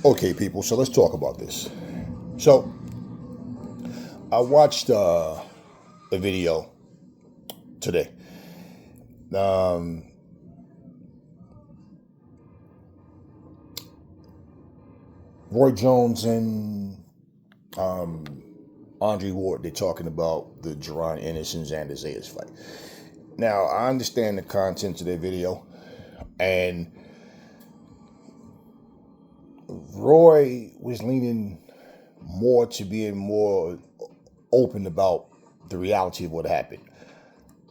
Okay, people, so let's talk about this. So, I watched a video today. Um, Roy Jones and Andre Ward, they're talking about the Jerron Ennis and Zander Zayas fight. Now, I understand the content of their video, and Roy was leaning more to being more open about the reality of what happened.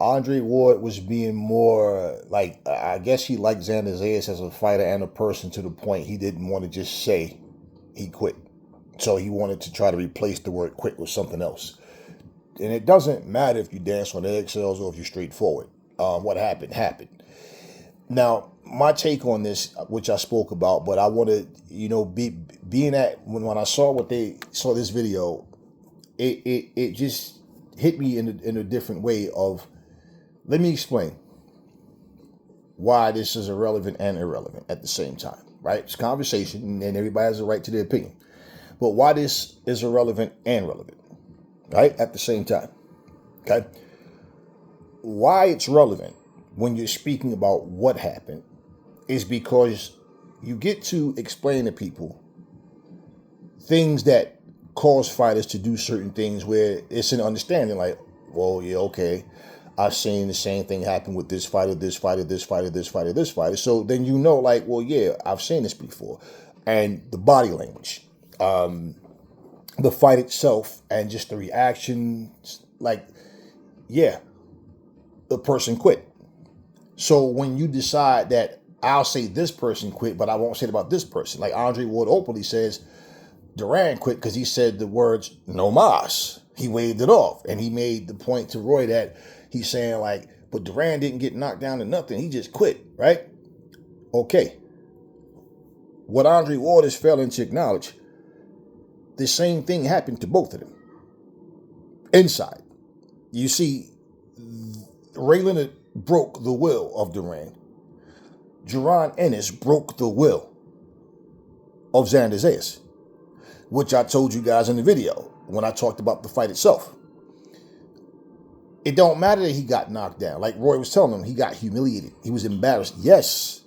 Andre Ward was being more like, I guess he liked Zander Zayas as a fighter and a person to the point he didn't want to just say he quit. So he wanted to try to replace the word quit with something else. And it doesn't matter if you dance on eggshells or if you're straightforward. What happened, happened. Now, my take on this, which I spoke about, but I want to, being at, when I saw this video, it just hit me in a different way of, let me explain why this is irrelevant and irrelevant at the same time, right? It's conversation and everybody has a right to their opinion. But why this is irrelevant and relevant, right? At the same time, okay? Why it's relevant when you're speaking about what happened is because you get to explain to people things that cause fighters to do certain things where it's an understanding like, well, yeah, okay, I've seen the same thing happen with this fighter, this fighter, this fighter, this fighter, this fighter. So then like, well, yeah, I've seen this before. And the body language, the fight itself, and just the reactions, like, yeah, the person quit. So when you decide that I'll say this person quit, but I won't say it about this person, like Andre Ward openly says, Duran quit because he said the words "no mas." He waved it off, and he made the point to Roy that he's saying like, but Duran didn't get knocked down to nothing. He just quit, right? Okay. What Andre Ward is failing to acknowledge, the same thing happened to both of them. Inside, you see, Ray Leonard broke the will of Duran. Jerron Ennis broke the will of Zander Zayas, which I told you guys in the video when I talked about the fight itself. It don't matter that he got knocked down. Like Roy was telling him, he got humiliated. He was embarrassed. Yes.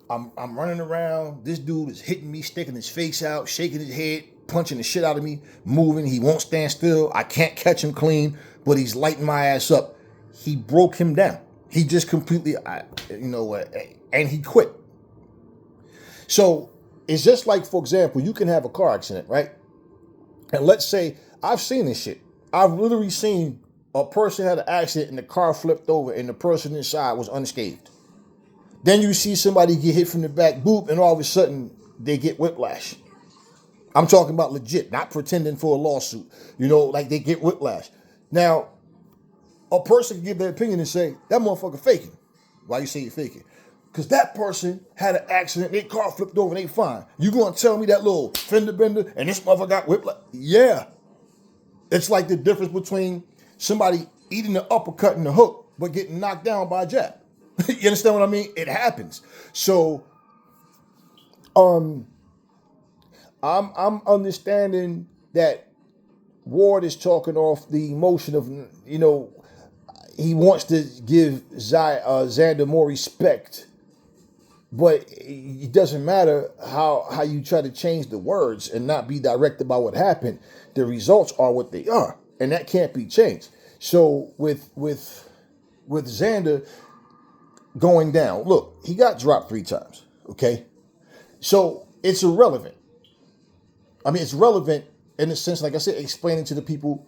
I'm running around. This dude is hitting me, sticking his face out, shaking his head, punching the shit out of me, moving. He won't stand still. I can't catch him clean, but he's lighting my ass up. He broke him down. He just completely, and he quit. So it's just like, for example, you can have a car accident, right? And let's say, I've seen this shit. I've literally seen a person had an accident and the car flipped over and the person inside was unscathed. Then you see somebody get hit from the back, boop, and all of a sudden they get whiplash. I'm talking about legit, not pretending for a lawsuit. Like they get whiplash. Now, a person can give their opinion and say, that motherfucker faking. Why you say you faking? Because that person had an accident, their car flipped over and they fine. You gonna tell me that little fender bender and this motherfucker got whiplash? Yeah. It's like the difference between somebody eating the uppercut and the hook, but getting knocked down by a jab. You understand what I mean? It happens. So, I'm understanding that Ward is talking off the emotion of, he wants to give Zander more respect, but it doesn't matter how you try to change the words and not be direct about what happened. The results are what they are, and that can't be changed. So with Zander going down, look, he got dropped 3 times, okay? So it's irrelevant. I mean, it's relevant in the sense, like I said, explaining to the people,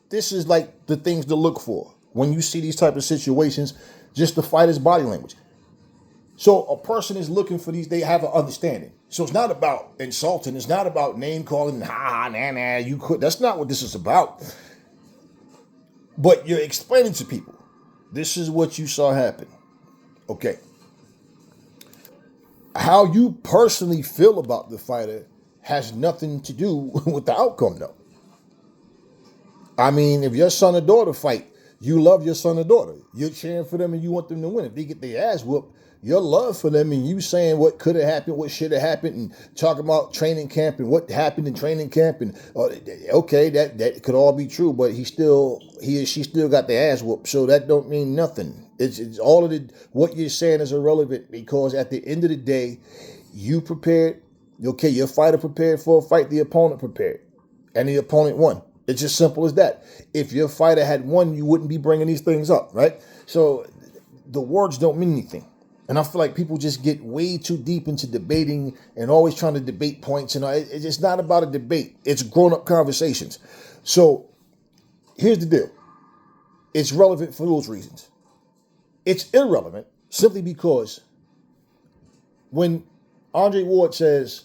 this is like the things to look for when you see these type of situations, just the fighter's body language. So a person is looking for these, they have an understanding. So it's not about insulting, it's not about name calling, nah, you could. That's not what this is about. But you're explaining to people, this is what you saw happen. Okay. How you personally feel about the fighter has nothing to do with the outcome, though. I mean, if your son or daughter fight, you love your son or daughter. You're cheering for them and you want them to win. If they get their ass whooped, your love for them and you saying what could have happened, what should have happened, and talking about training camp and what happened in training camp, and okay, that could all be true, but he or she still got their ass whooped, so that don't mean nothing. It's all of what you're saying is irrelevant, because at the end of the day, you prepared. Okay, your fighter prepared for a fight, the opponent prepared, and the opponent won. It's as simple as that. If your fighter had won, you wouldn't be bringing these things up, right? So the words don't mean anything. And I feel like people just get way too deep into debating and always trying to debate points. And it's not about a debate. It's grown-up conversations. So here's the deal. It's relevant for those reasons. It's irrelevant simply because when Andre Ward says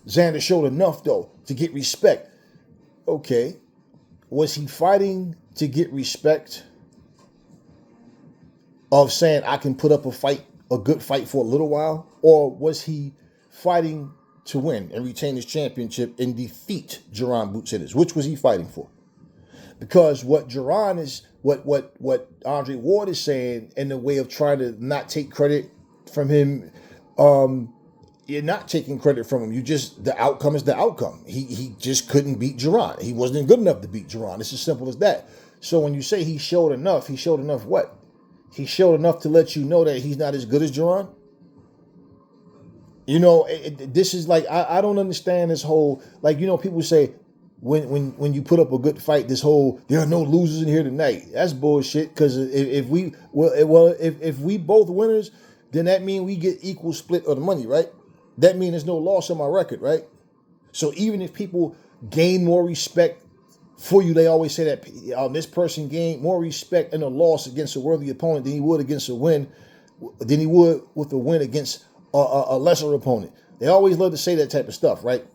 Zander showed enough, though, to get respect, okay, was he fighting to get respect of saying I can put up a good fight for a little while? Or was he fighting to win and retain his championship and defeat Jaron Boots Ennis? Which was he fighting for? Because what Andre Ward is saying in the way of trying to not take credit from him, you're not taking credit from him. The outcome is the outcome. He just couldn't beat Jaron. He wasn't good enough to beat Jaron. It's as simple as that. So when you say he showed enough what? He showed enough to let you know that he's not as good as Jaron? This is like, I don't understand this whole, like, people say, when you put up a good fight, this whole there are no losers in here tonight. That's bullshit. Because if we both winners, then that means we get equal split of the money, right? That means there's no loss on my record, right? So even if people gain more respect for you, they always say that this person gained more respect in a loss against a worthy opponent than he would against a win, than he would with a win against a lesser opponent. They always love to say that type of stuff, right?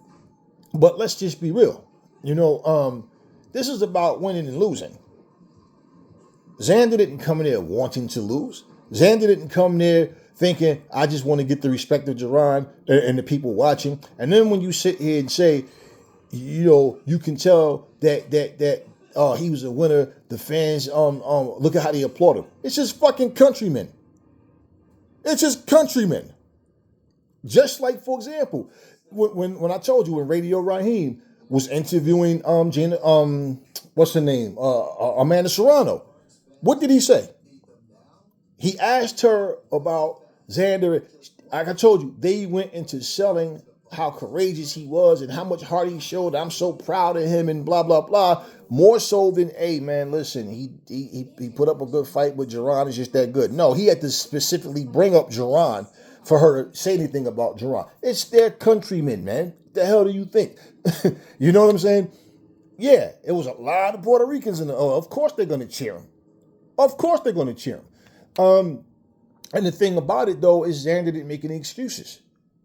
But let's just be real. This is about winning and losing. Zander didn't come in there wanting to lose. Zander didn't come there thinking, I just want to get the respect of Jaron and the people watching. And then when you sit here and say, you can tell that he was a winner, the fans look at how they applaud him. It's just fucking countrymen. It's just countrymen. Just like, for example, when I told you when Radio Raheem was interviewing what's her name? Amanda Serrano. What did he say? He asked her about Zander. Like I told you, they went into selling how courageous he was and how much heart he showed. I'm so proud of him and blah, blah, blah. More so than, hey, man, listen, he put up a good fight with Jaron. It's just that good. No, he had to specifically bring up Jaron for her to say anything about Jaron. It's their countrymen, man. What the hell do you think? You know what I'm saying? Yeah, it was a lot of Puerto Ricans in the. Oh, of course they're going to cheer him. Of course they're going to cheer him. And the thing about it, though, is Zander didn't make any excuses.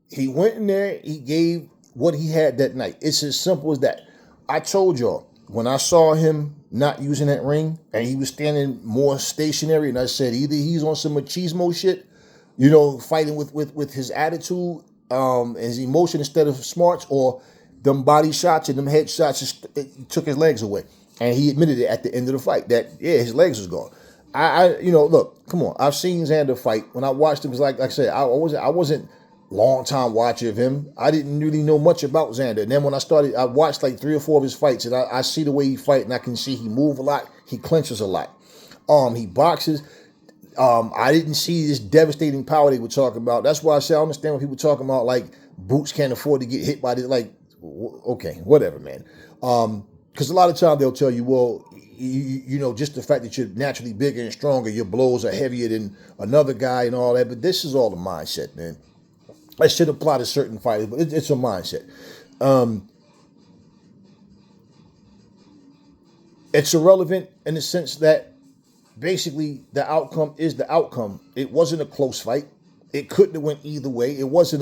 He went in there, he gave what he had that night. It's as simple as that. I told y'all, when I saw him not using that ring, and he was standing more stationary, and I said, either he's on some machismo shit, fighting with his attitude, his emotion instead of smarts, or them body shots and them head shots just took his legs away. And he admitted it at the end of the fight that, yeah, his legs was gone. Look, come on. I've seen Zander fight. When I watched him, it was like I said, I wasn't long time watcher of him. I didn't really know much about Zander. And then when I watched like 3 or 4 of his fights, and I see the way he fight, and I can see he move a lot, he clinches a lot. He boxes. I didn't see this devastating power they were talking about. That's why I say I understand when people talking about like Boots can't afford to get hit by this. Like, okay, whatever, man. Because a lot of times they'll tell you, well, just the fact that you're naturally bigger and stronger, your blows are heavier than another guy and all that. But this is all a mindset, man. That should apply to certain fighters, but it's a mindset. It's irrelevant in the sense that basically the outcome is the outcome. It wasn't a close fight. It couldn't have went either way. It was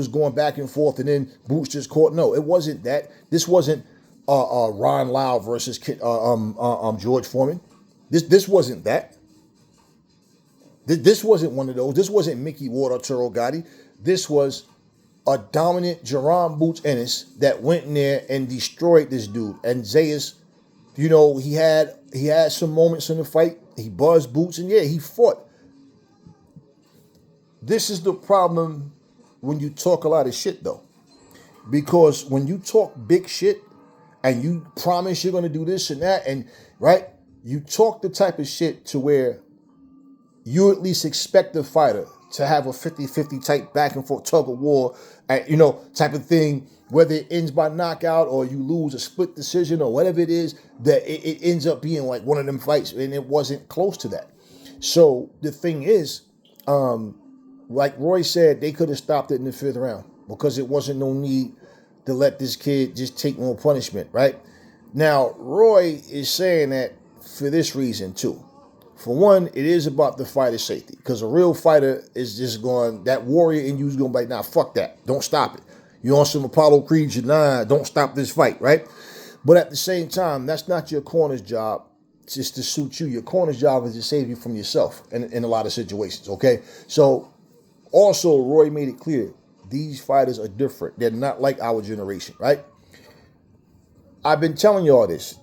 going back and forth and then Boots just caught. No, it wasn't that. This wasn't Ron Lau versus George Foreman. This wasn't that. This wasn't one of those. This wasn't Mickey Ward or Turo Gotti. This was a dominant Jaron Boots Ennis that went in there and destroyed this dude. And Zayas, he had some moments in the fight. He buzzed Boots, and yeah, he fought. This is the problem when you talk a lot of shit, though. Because when you talk big shit and you promise you're going to do this and that, and right, you talk the type of shit to where you at least expect the fighter to have a 50-50 type back and forth tug of war, and type of thing, whether it ends by knockout or you lose a split decision or whatever it is, that it ends up being like one of them fights, and it wasn't close to that. So the thing is, like Roy said, they could have stopped it in the 5th round because it wasn't no need to let this kid just take more punishment, right? Now, Roy is saying that for this reason too. For one, it is about the fighter's safety, because a real fighter is just going, that warrior in you is going to be like, nah, fuck that. Don't stop it. You're on some Apollo Creed, nah, don't stop this fight, right? But at the same time, that's not your corner's job just to suit you. Your corner's job is to save you from yourself in a lot of situations, okay? So also, Roy made it clear, these fighters are different. They're not like our generation, right? I've been telling y'all this.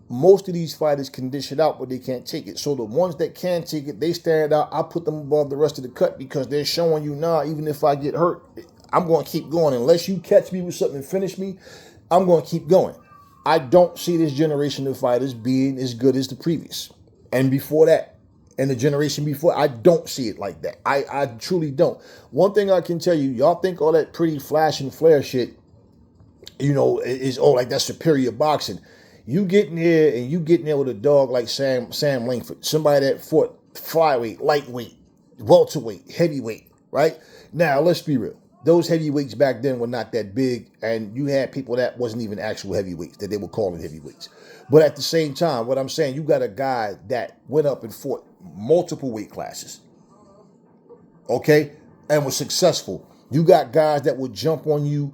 Most of these fighters can dish it out, but they can't take it. So the ones that can take it, they stand out. I put them above the rest of the cut because they're showing you, nah, even if I get hurt, I'm going to keep going. Unless you catch me with something and finish me, I'm going to keep going. I don't see this generation of fighters being as good as the previous. And before that, and the generation before, I don't see it like that. I truly don't. One thing I can tell you, y'all think all that pretty flash and flare shit, is like that's superior boxing. You get in there and you get in there with a dog like Sam Langford, somebody that fought flyweight, lightweight, welterweight, heavyweight, right? Now, let's be real. Those heavyweights back then were not that big, and you had people that wasn't even actual heavyweights, that they were calling heavyweights. But at the same time, what I'm saying, you got a guy that went up and fought multiple weight classes, okay, and was successful. You got guys that would jump on you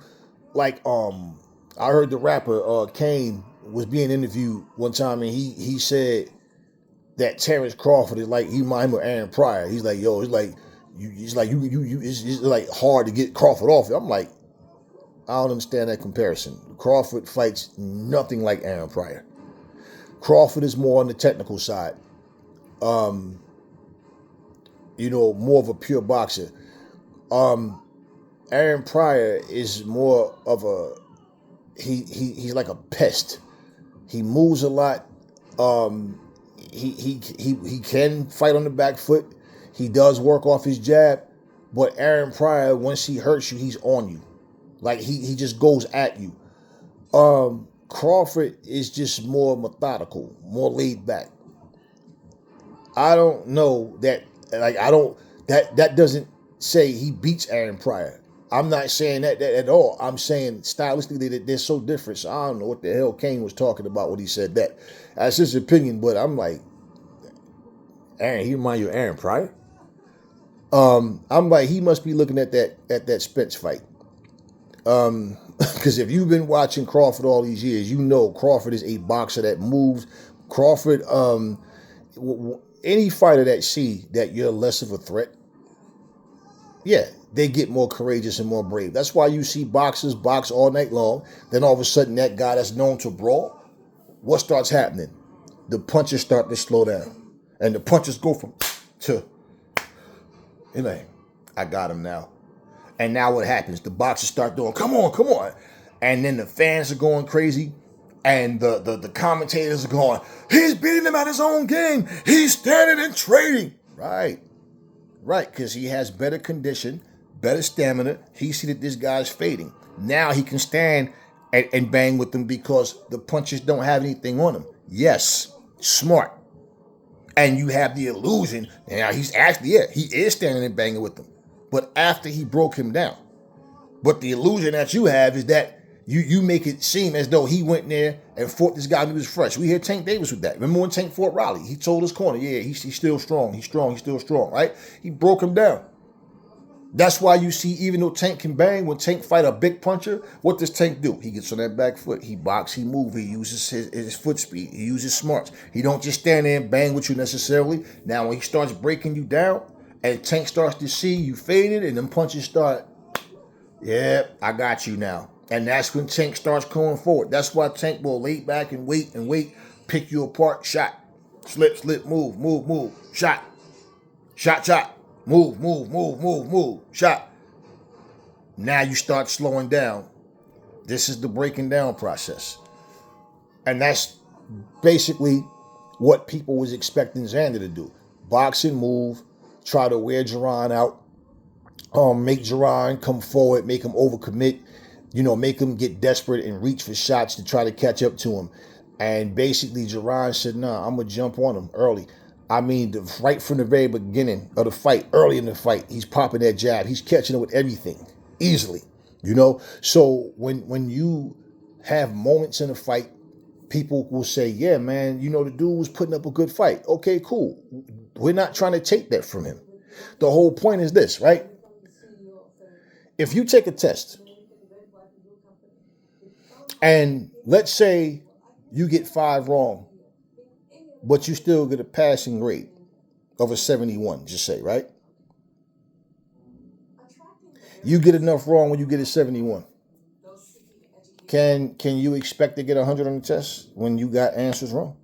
like, I heard the rapper Kane was being interviewed one time, and he said that Terrence Crawford is like, he reminded him of Aaron Pryor. He's like, yo, it's like it's like hard to get Crawford off. I'm like, I don't understand that comparison. Crawford fights nothing like Aaron Pryor. Crawford is more on the technical side. More of a pure boxer. Aaron Pryor is more of a he's like a pest. He moves a lot. He can fight on the back foot. He does work off his jab, but Aaron Pryor, once he hurts you, he's on you. Like he just goes at you. Crawford is just more methodical, more laid back. I don't know that. That doesn't say he beats Aaron Pryor. I'm not saying that at all. I'm saying stylistically that they're so different. So I don't know what the hell Kane was talking about when he said that. That's his opinion, but I'm like, Aaron, he remind you of Aaron Pryor? I'm like, he must be looking at that Spence fight. Because if you've been watching Crawford all these years, you know Crawford is a boxer that moves. Crawford, any fighter that see that you're less of a threat, yeah, they get more courageous and more brave. That's why you see boxers box all night long. Then all of a sudden, that guy that's known to brawl, what starts happening? The punches start to slow down. And the punches go from to, like, I got him now. And now what happens? The boxers start doing, come on. And then the fans are going crazy. And the commentators are going, he's beating him at his own game. He's standing and trading. Right, because he has better condition, better stamina. He see that this guy's fading. Now he can stand and bang with them because the punches don't have anything on him. Yes, smart. And you have the illusion, now he's actually, he is standing and banging with them. But after he broke him down. But the illusion that you have is that you make it seem as though he went in there and fought this guy when he was fresh. We hear Tank Davis with that. Remember when Tank fought Raleigh? He told his corner, yeah, he's still strong. He's still strong, right? He broke him down. That's why you see, even though Tank can bang, when Tank fight a big puncher, what does Tank do? He gets on that back foot. He box, he move, he uses his foot speed. He uses smarts. He don't just stand there and bang with you necessarily. Now, when he starts breaking you down and Tank starts to see you faded and them punches start, yeah, I got you now. And that's when Tank starts going forward. That's why Tank will lay back and wait, pick you apart, shot, slip, move, shot. Move, move, move, move, move. Shot. Now you start slowing down. This is the breaking down process. And that's basically what people was expecting Zander to do. Box and move, try to wear Jerron out, make Jerron come forward, make him overcommit, make him get desperate and reach for shots to try to catch up to him. And basically Jerron said, nah, I'm going to jump on him early. I mean, right from the very beginning of the fight, early in the fight, he's popping that jab. He's catching it with everything, easily, So when you have moments in a fight, people will say, yeah, man, the dude was putting up a good fight. Okay, cool. We're not trying to take that from him. The whole point is this, right? If you take a test and let's say you get 5 wrong, but you still get a passing grade of a 71, just say, right? You get enough wrong when you get a 71. Can you expect to get 100 on the test when you got answers wrong?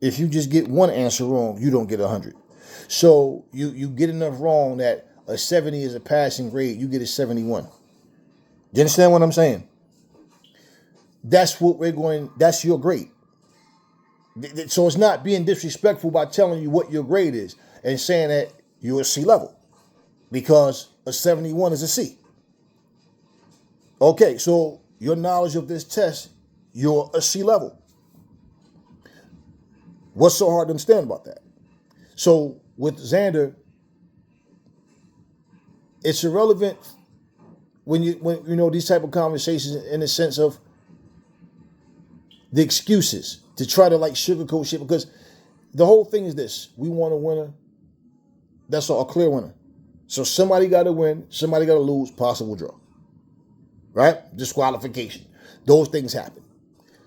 If you just get one answer wrong, you don't get 100. So you get enough wrong that a 70 is a passing grade, you get a 71. You understand what I'm saying? That's your grade. So it's not being disrespectful by telling you what your grade is and saying that you're a C level, because a 71 is a C. Okay, so your knowledge of this test, you're a C level. What's so hard to understand about that? So with Zander, it's irrelevant when these type of conversations in the sense of the excuses to try to sugarcoat shit, because the whole thing is this: we want a winner. That's all, a clear winner. So somebody got to win, somebody got to lose, possible draw. Right? Disqualification. Those things happen.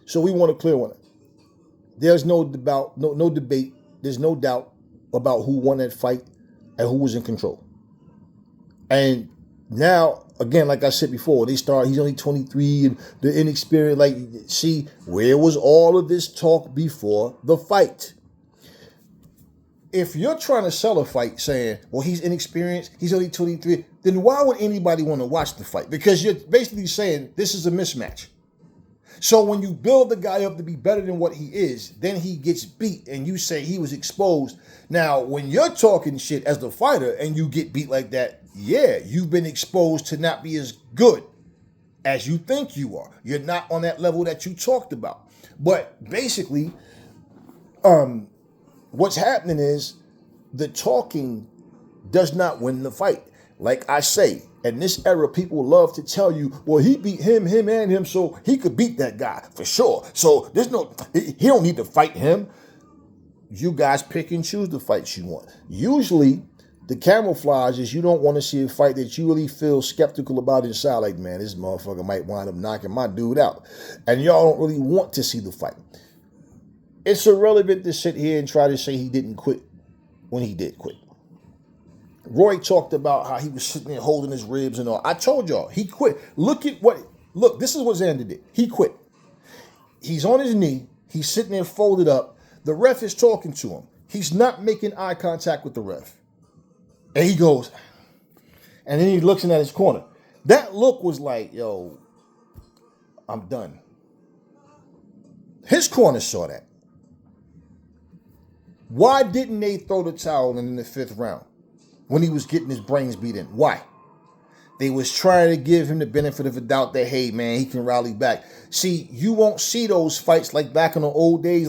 So we want a clear winner. There's no debate. There's no doubt about who won that fight and who was in control. And now, again, like I said before, he's only 23 and the inexperienced. See, where was all of this talk before the fight? If you're trying to sell a fight saying, well, he's inexperienced, he's only 23, then why would anybody want to watch the fight? Because you're basically saying this is a mismatch. So when you build the guy up to be better than what he is, then he gets beat and you say he was exposed. Now, when you're talking shit as the fighter and you get beat like that, yeah, you've been exposed to not be as good as you think you are. You're not on that level that you talked about. But basically, what's happening is the talking does not win the fight. Like I say, in this era, people love to tell you, well, he beat him, and him, so he could beat that guy for sure. So he don't need to fight him. You guys pick and choose the fights you want. Usually, the camouflage is you don't want to see a fight that you really feel skeptical about inside. Like, man, this motherfucker might wind up knocking my dude out. And y'all don't really want to see the fight. It's irrelevant to sit here and try to say he didn't quit when he did quit. Roy talked about how he was sitting there holding his ribs and all. I told y'all, he quit. Look, this is what Zander did. He quit. He's on his knee. He's sitting there folded up. The ref is talking to him. He's not making eye contact with the ref. And he goes, and then he looks in at his corner. That look was like, yo, I'm done. His corner saw that. Why didn't they throw the towel in the 5th round when he was getting his brains beat in? Why? They was trying to give him the benefit of the doubt that, hey, man, he can rally back. See, you won't see those fights like back in the old days.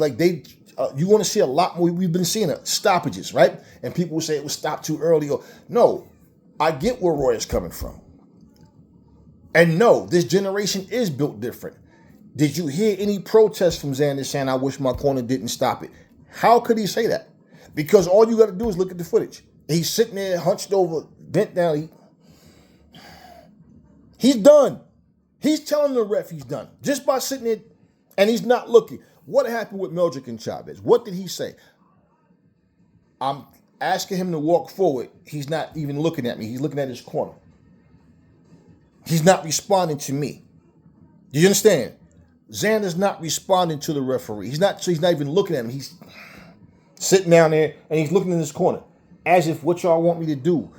You want to see a lot more. We've been seeing stoppages, right? And people will say it was stopped too early. No, I get where Roy is coming from. And no, this generation is built different. Did you hear any protest from Zander saying, I wish my corner didn't stop it? How could he say that? Because all you got to do is look at the footage. He's sitting there hunched over, bent down. He's done. He's telling the ref he's done. Just by sitting there, and he's not looking. What happened with Meldrick and Chavez? What did he say? I'm asking him to walk forward. He's not even looking at me. He's looking at his corner. He's not responding to me. Do you understand? Zander's not responding to the referee. He's not even looking at him. He's sitting down there and he's looking in his corner. as if what y'all want me to do.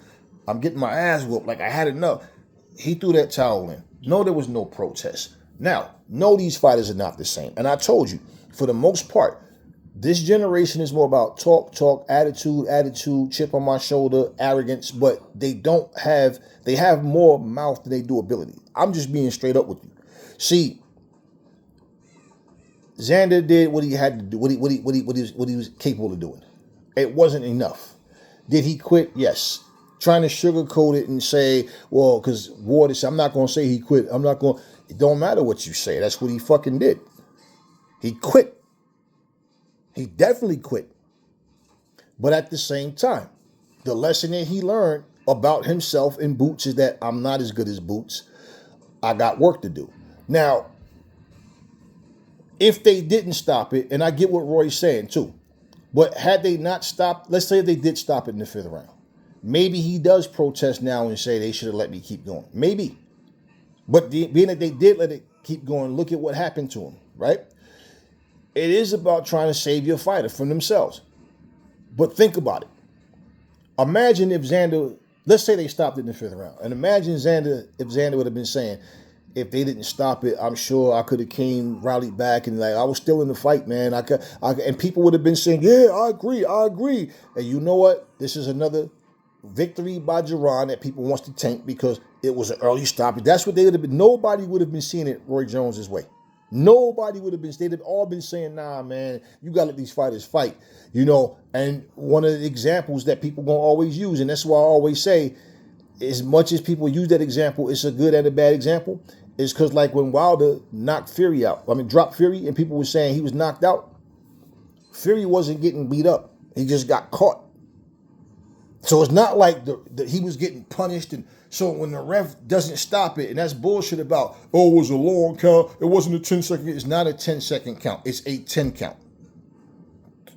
I'm getting my ass whooped. Like I had enough. He threw that towel in. No, there was no protest. Now, no, these fighters are not the same. And I told you, for the most part, this generation is more about talk, attitude, chip on my shoulder, arrogance, but they have more mouth than they do ability. I'm just being straight up with you. See, Zander did what he had to do, what he was capable of doing. It wasn't enough. Did he quit? Yes. Trying to sugarcoat it and say, well, because Ward is, I'm not going to say he quit. It don't matter what you say. That's what he fucking did. He quit. He definitely quit. But at the same time, the lesson that he learned about himself in Boots is that I'm not as good as Boots. I got work to do. Now, if they didn't stop it, and I get what Roy's saying too, but had they not stopped, let's say they did stop it in the 5th round. Maybe he does protest now and say they should have let me keep going. Maybe. But being that they did let it keep going, look at what happened to him, right? It is about trying to save your fighter from themselves. But think about it. Imagine if Zander, let's say they stopped it in the 5th round. And imagine if Zander would have been saying, if they didn't stop it, I'm sure I could have rallied back and like, I was still in the fight, man. And people would have been saying, yeah, I agree. And you know what? This is another victory by Jerron that people wants to tank because it was an early stop. That's what they would have been. Nobody would have been seeing it Roy Jones' way. Nobody would have been. They'd have all been saying, nah, man, you got to let these fighters fight. And one of the examples that people going to always use, and that's why I always say, as much as people use that example, it's a good and a bad example, is because like when Wilder dropped Fury, and people were saying he was knocked out, Fury wasn't getting beat up. He just got caught. So it's not like he was getting punished. And so when the ref doesn't stop it, and that's bullshit about, it was a long count, it wasn't a 10-second, it's not a 10-second count. It's a 10 count.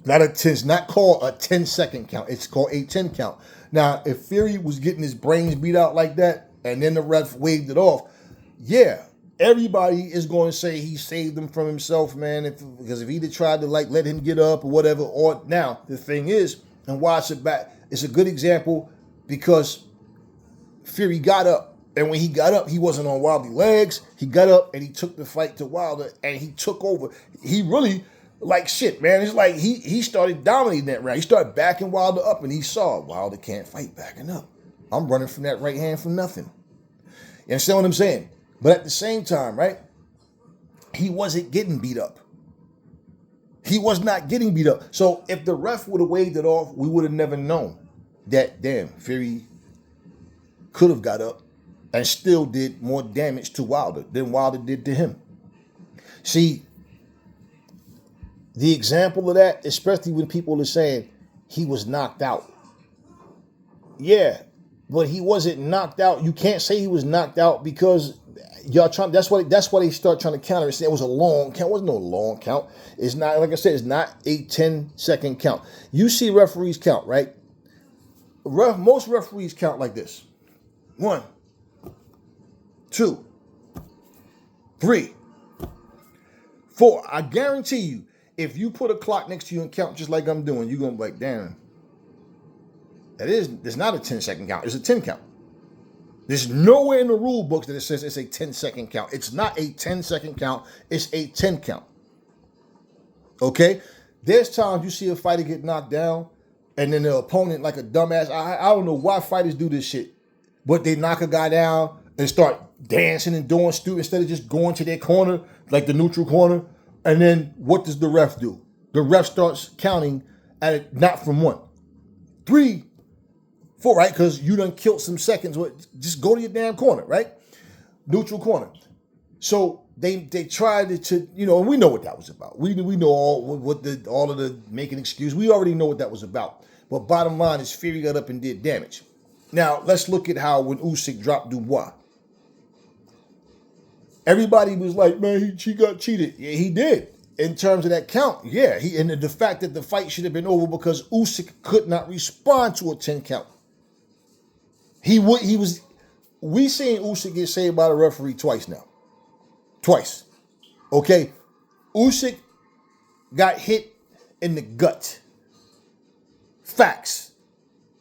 It's not called a 10-second count. It's called a 10 count. Now, if Fury was getting his brains beat out like that, and then the ref waved it off, yeah, everybody is going to say he saved him from himself, man, because if he'd have tried to let him get up or whatever. Or now, the thing is, and why it's a good example because Fury got up, and when he got up, he wasn't on Wilder's legs. He got up and he took the fight to Wilder, and he took over. He really, like shit, man. It's like he started dominating that round. He started backing Wilder up, and he saw Wilder can't fight backing up. I'm running from that right hand for nothing. You understand what I'm saying? But at the same time, right, he wasn't getting beat up. He was not getting beat up. So if the ref would have waved it off, we would have never known that, damn, Fury could have got up and still did more damage to Wilder than Wilder did to him. See, the example of that, especially when people are saying he was knocked out. Yeah, but he wasn't knocked out. You can't say he was knocked out because y'all trying. That's why they start trying to counter and say it was a long count. It wasn't no long count. It's not, like I said, it's not a 10-second count. You see referees count, right? Most referees count like this: 1, 2, 3, 4. I guarantee you, if you put a clock next to you and count just like I'm doing, you're gonna be like, damn. It's not a 10-second count. It's a 10 count. There's nowhere in the rule books that it says it's a 10-second count. It's not a 10-second count. It's a 10 count. Okay? There's times you see a fighter get knocked down and then the opponent, like a dumbass, I don't know why fighters do this shit, but they knock a guy down and start dancing and doing stupid instead of just going to their corner, like the neutral corner. And then what does the ref do? The ref starts counting at it, not from 1, 3, 4, right? Because you done killed some seconds. Just go to your damn corner, right? Neutral corner. So they tried to, and we know what that was about. We know all of the making excuse. We already know what that was about. But bottom line is Fury got up and did damage. Now, let's look at how when Usyk dropped Dubois. Everybody was like, man, he got cheated. Yeah, he did. In terms of that count, yeah. And the fact that the fight should have been over because Usyk could not respond to a 10 count. We seen Usyk get saved by the referee twice now. Twice. Okay? Usyk got hit in the gut. Facts.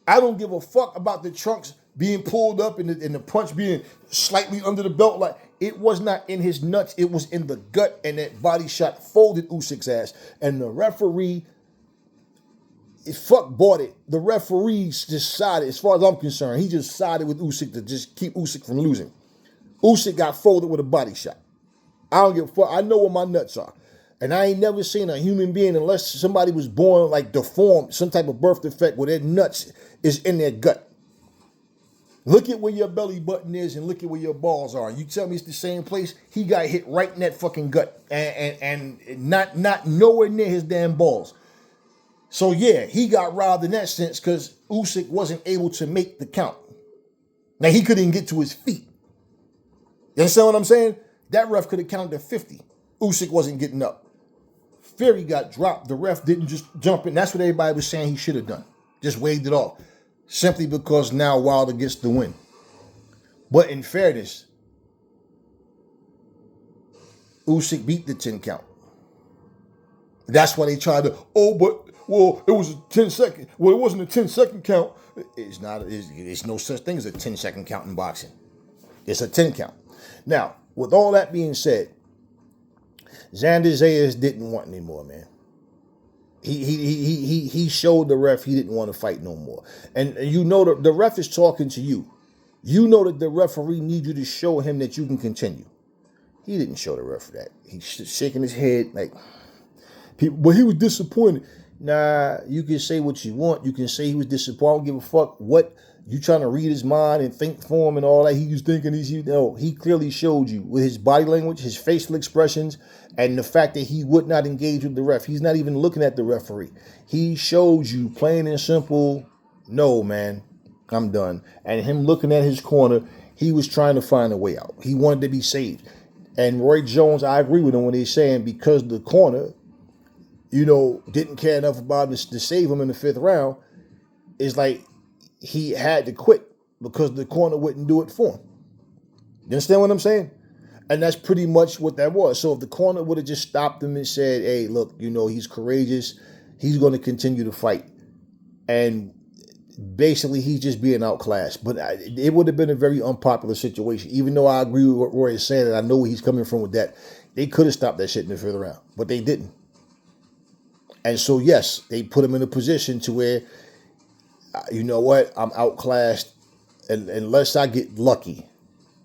I don't give a fuck about the trunks being pulled up and the punch being slightly under the belt. Like, it was not in his nuts. It was in the gut, and that body shot folded Usyk's ass. And the referee, fuck bought it. The referees just sided, as far as I'm concerned, he just sided with Usyk to just keep Usyk from losing. Usyk got folded with a body shot. I don't give a fuck. I know where my nuts are. And I ain't never seen a human being, unless somebody was born like deformed, some type of birth defect where their nuts is in their gut. Look at where your belly button is and look at where your balls are. You tell me it's the same place? He got hit right in that fucking gut and not nowhere near his damn balls. So yeah, he got robbed in that sense because Usyk wasn't able to make the count. Now he couldn't even get to his feet. You understand what I'm saying? That ref could have counted to 50. Usyk wasn't getting up. Fury got dropped. The ref didn't just jump in. That's what everybody was saying he should have done. Just waved it off. Simply because now Wilder gets the win. But in fairness, Usyk beat the 10 count. That's why they tried to, it was a 10-second. Well, it wasn't a 10-second count. It's no such thing as a 10-second count in boxing. It's a 10 count. Now, with all that being said, Zander Zayas didn't want any more, man. He showed the ref he didn't want to fight no more. And you know the ref is talking to you. You know that the referee needs you to show him that you can continue. He didn't show the ref that. He's shaking his head like, but he was disappointed. Nah, you can say what you want. You can say he was disappointed. I don't give a fuck what you trying to read his mind and think for him and all that. He was thinking he clearly showed you with his body language, his facial expressions, and the fact that he would not engage with the ref. He's not even looking at the referee. He showed you plain and simple, no, man, I'm done. And him looking at his corner, he was trying to find a way out. He wanted to be saved. And Roy Jones, I agree with him when he's saying because the corner, didn't care enough about him to save him in the 5th round, it's like he had to quit because the corner wouldn't do it for him. You understand what I'm saying? And that's pretty much what that was. So if the corner would have just stopped him and said, hey, look, he's courageous. He's going to continue to fight. And basically he's just being outclassed. But it would have been a very unpopular situation. Even though I agree with what Roy is saying, and I know where he's coming from with that. They could have stopped that shit in the 5th round. But they didn't. And so, yes, they put him in a position to where, you know what, I'm outclassed. And unless I get lucky,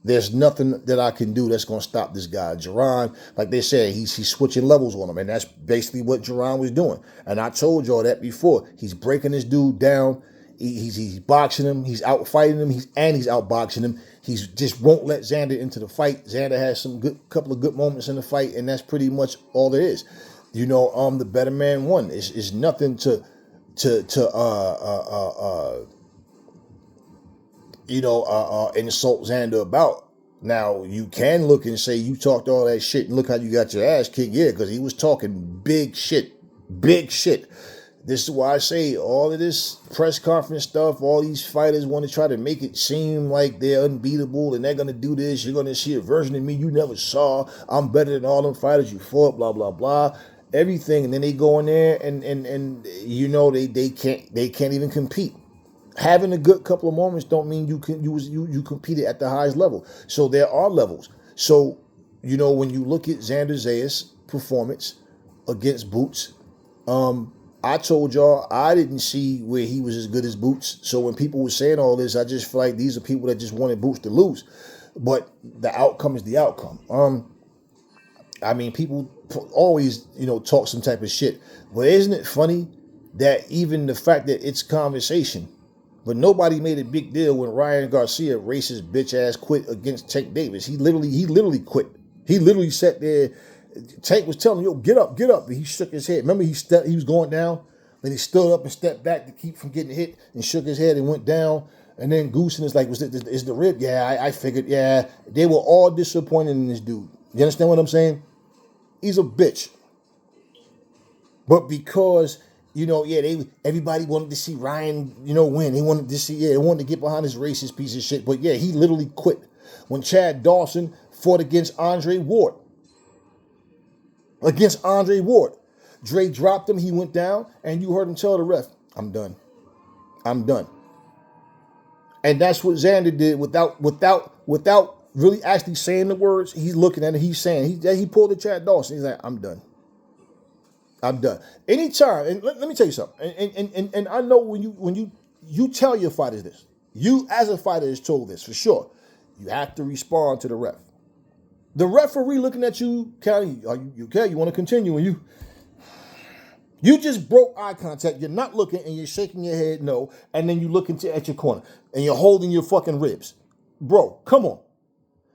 there's nothing that I can do that's going to stop this guy. Jerron, like they said, he's switching levels on him. And that's basically what Jerron was doing. And I told y'all that before. He's breaking this dude down. He's boxing him. He's out fighting him. He's outboxing him. He's just won't let Zander into the fight. Zander has some couple of good moments in the fight. And that's pretty much all there is. The better man won. It's nothing to insult Zander about. Now, you can look and say you talked all that shit and look how you got your ass kicked. Yeah, because he was talking big shit. Big shit. This is why I say all of this press conference stuff, all these fighters want to try to make it seem like they're unbeatable and they're going to do this. You're going to see a version of me you never saw. I'm better than all them fighters you fought, blah, blah, blah. Everything. And then they go in there and they can't even compete. Having a good couple of moments don't mean you competed at the highest level. So there are levels. So, when you look at Zander Zayas' performance against Boots, I told y'all I didn't see where he was as good as Boots. So when people were saying all this, I just feel like these are people that just wanted Boots to lose. But the outcome is the outcome. People always, talk some type of shit. But isn't it funny that even the fact that it's conversation, but nobody made a big deal when Ryan Garcia, racist bitch ass, quit against Tank Davis. He literally quit. He literally sat there. Tank was telling him, yo, get up. And he shook his head. Remember, he was going down. Then he stood up and stepped back to keep from getting hit and shook his head and went down. And then Goosen is like, is the rib? Yeah, I figured, yeah. They were all disappointed in this dude. You understand what I'm saying? He's a bitch. But because, everybody wanted to see Ryan, win. They wanted to get behind this racist piece of shit. But yeah, he literally quit when Chad Dawson fought against Andre Ward. Dre dropped him, he went down, and you heard him tell the ref, I'm done. And that's what Zander did without really actually saying the words. He's looking at it. He's saying he pulled the Chad Dawson. He's like, I'm done. I'm done. Anytime, and let me tell you something. And I know when you tell your fighters this, you as a fighter is told this for sure. You have to respond to the ref. The referee looking at you, Callie, are you okay? You want to continue? And you just broke eye contact. You're not looking and you're shaking your head no. And then you look at your corner and you're holding your fucking ribs. Bro, come on.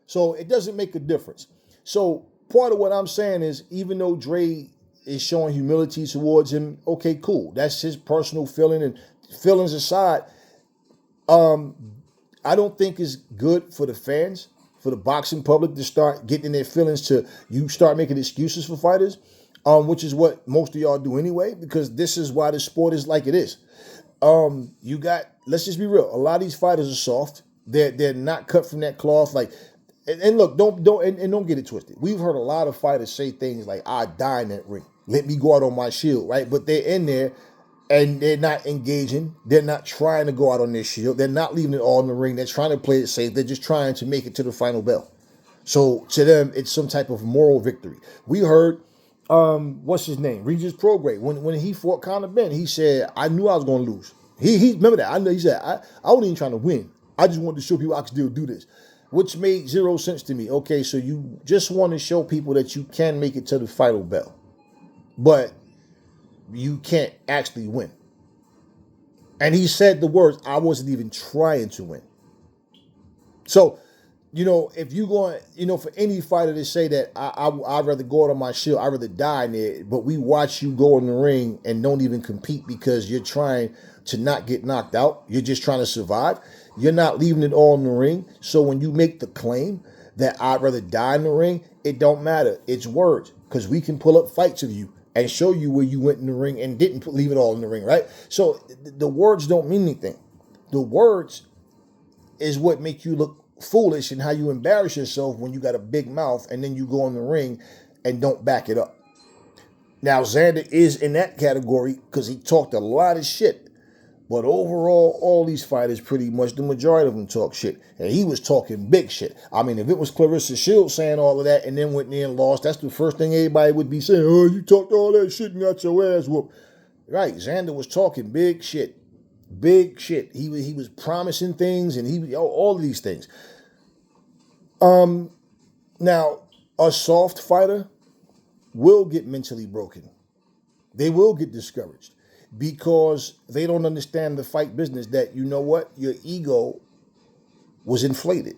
So it doesn't make a difference. So part of what I'm saying is even though Dre is showing humility towards him, okay, cool. That's his personal feeling, and feelings aside, I don't think it's good for the fans, for the boxing public to start getting their feelings to you start making excuses for fighters. Which is what most of y'all do anyway, because this is why the sport is like it is. Let's just be real. A lot of these fighters are soft. They're not cut from that cloth. Like, and look, don't get it twisted. We've heard a lot of fighters say things like, "I die in that ring. Let me go out on my shield," right? But they're in there and they're not engaging. They're not trying to go out on their shield. They're not leaving it all in the ring. They're trying to play it safe. They're just trying to make it to the final bell. So to them, it's some type of moral victory. We heard. What's his name? Regis Prograis. When he fought Conor Ben, he said, I knew I was going to lose. He remember that. I know he said, I wasn't even trying to win. I just wanted to show people I could still do this, which made zero sense to me. Okay, so you just want to show people that you can make it to the final bell, but you can't actually win. And he said the words, I wasn't even trying to win. So, if you're going, for any fighter to say that I'd rather go out on my shield, I'd rather die in there, but we watch you go in the ring and don't even compete because you're trying to not get knocked out. You're just trying to survive. You're not leaving it all in the ring. So when you make the claim that I'd rather die in the ring, it don't matter. It's words, because we can pull up fights of you and show you where you went in the ring and didn't leave it all in the ring, right? So the words don't mean anything. The words is what make you look foolish and how you embarrass yourself when you got a big mouth and then you go in the ring and don't back it up. Now, Zander is in that category because he talked a lot of shit. But overall, all these fighters, pretty much the majority of them talk shit. And he was talking big shit. I mean, if it was Clarissa Shields saying all of that and then went in there and lost, that's the first thing everybody would be saying. Oh, you talked all that shit and got your ass whooped. Right, Zander was talking big shit. Big shit. He was promising things and all of these things. Now, a soft fighter will get mentally broken. They will get discouraged because they don't understand the fight business that, you know what, your ego was inflated.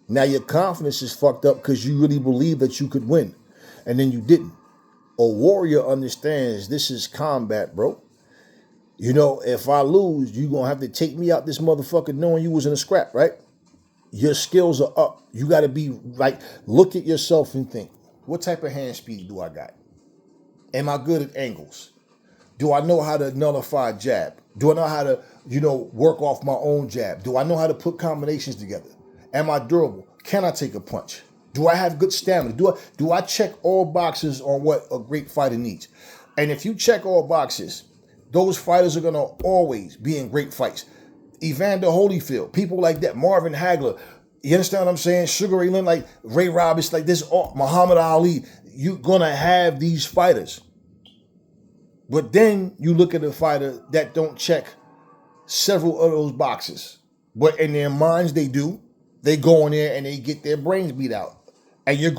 Now your confidence is fucked up because you really believe that you could win and then you didn't. A warrior understands this is combat, bro. If I lose, you're going to have to take me out this motherfucker knowing you was in a scrap, right? Your skills are up. You got to be like, look at yourself and think, what type of hand speed do I got? Am I good at angles? Do I know how to nullify a jab? Do I know how to, work off my own jab? Do I know how to put combinations together? Am I durable? Can I take a punch? Do I have good stamina? Do I check all boxes on what a great fighter needs? And if you check all boxes, those fighters are going to always be in great fights. Evander Holyfield, people like that, Marvin Hagler, you understand what I'm saying? Sugar Ray Leonard, like Ray Roberts, like this, Muhammad Ali. You're going to have these fighters. But then you look at a fighter that don't check several of those boxes. But in their minds, they do. They go in there and they get their brains beat out. And you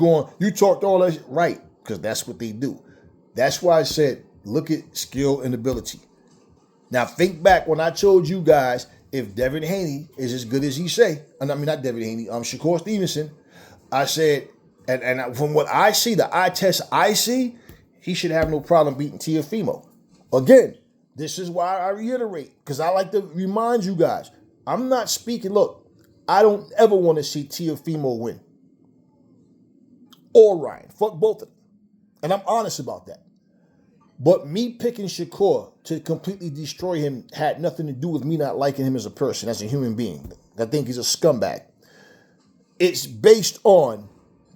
talked all that, right, because that's what they do. That's why I said, look at skill and ability. Now, think back when I told you guys, if Devin Haney is as good as he say, and I mean, not Devin Haney, Shakur Stevenson, I said, and from what I see, the eye test I see, he should have no problem beating Teofimo. Again, this is why I reiterate, because I like to remind you guys, I'm not speaking, look, I don't ever want to see Teofimo win. Or Ryan. Fuck both of them. And I'm honest about that. But me picking Shakur to completely destroy him had nothing to do with me not liking him as a person, as a human being. I think he's a scumbag. It's based on